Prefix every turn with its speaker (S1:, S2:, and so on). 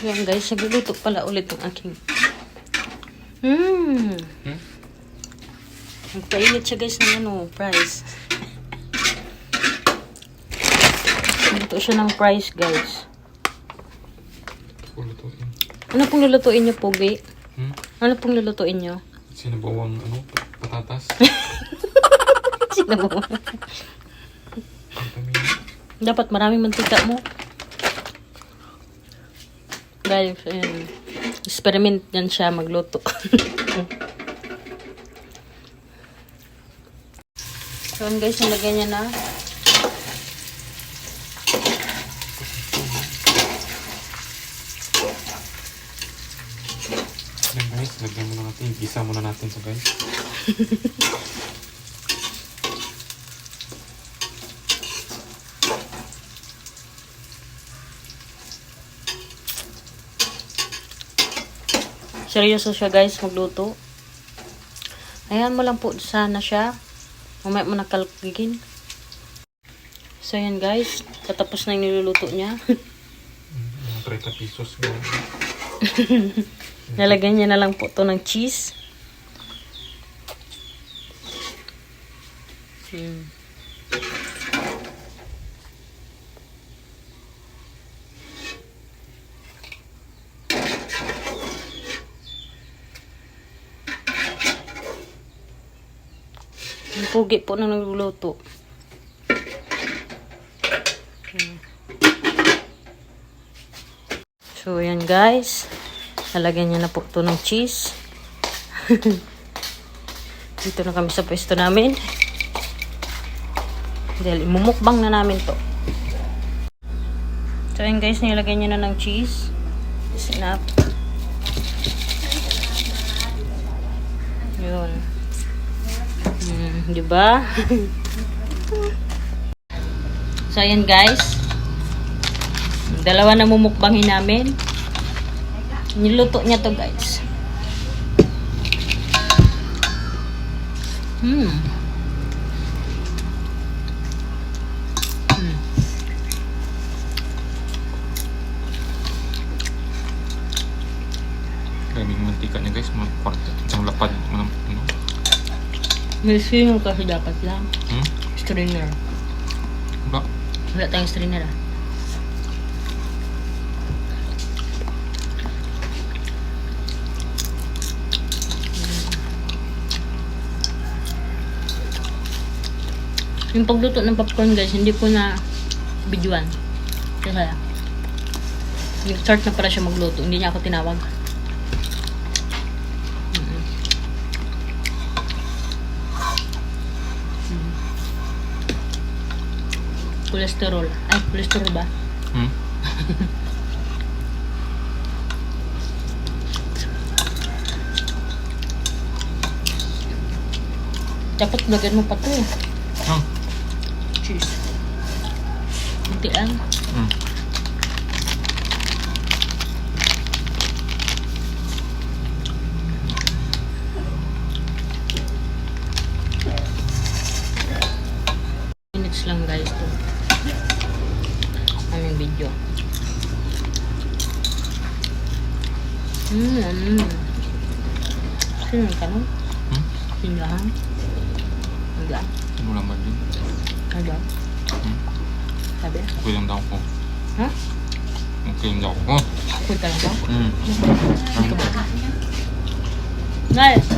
S1: Yan guys, nagluluto pala ulit ng aking. Nagpainit siya guys ng fries. Luto siya ng fries guys. Ano pong lulutuin niyo, Pogi? Ano pong lulutuin niyo?
S2: Sinabawang patatas.
S1: Sinabawang. Dapat maraming mantika mo. Guys, ayan. Experiment yan siya magluto. So guys, nalagyan niya na.
S2: Yan guys, lagyan muna natin. Gisa muna natin sa guys.
S1: Seryoso siya guys magluto. Ayan mo lang po sana siya. Mamaya mo nakalagigin. So yan guys, tatapos na yung niluluto niya.
S2: 30 pesos.
S1: Lalagyan niya na lang po to ng cheese. Ang pugi po na nagluluto. So, yan guys. Lalagyan niya na po ito ng cheese. Dito na kami sa pwesto namin. Dahil imumukbang na namin to. So, yan guys. Nilagyan niya na ng cheese. Sinap. Yun. Diba? So, ayan guys. Dalawa na mumukbangin namin. Niluto niya to guys.
S2: Daming mantika niya guys. Isang lapad.
S1: Sino kasi dapat lang? Strainer.
S2: Ba?
S1: Wala tayong strainer ah. Yung pagluto ng popcorn guys, hindi ko na videoan. Kasi nag-start na pala siya magluto. Hindi niya ako tinawag. Kolesterol. Ay, kolesterol ba? Dapat lagyan mo pa to. Cheese. Kunti lang. Minutes lang guys to. Aming video. Sino yung tanong? Sinahan? Aga?
S2: Ano lang ba din?
S1: Aga? Sabi?
S2: Okay lang daw ko.
S1: Ha?
S2: Okay lang daw ko.
S1: Okay ka lang ba?
S2: Ano ba?
S1: Nice!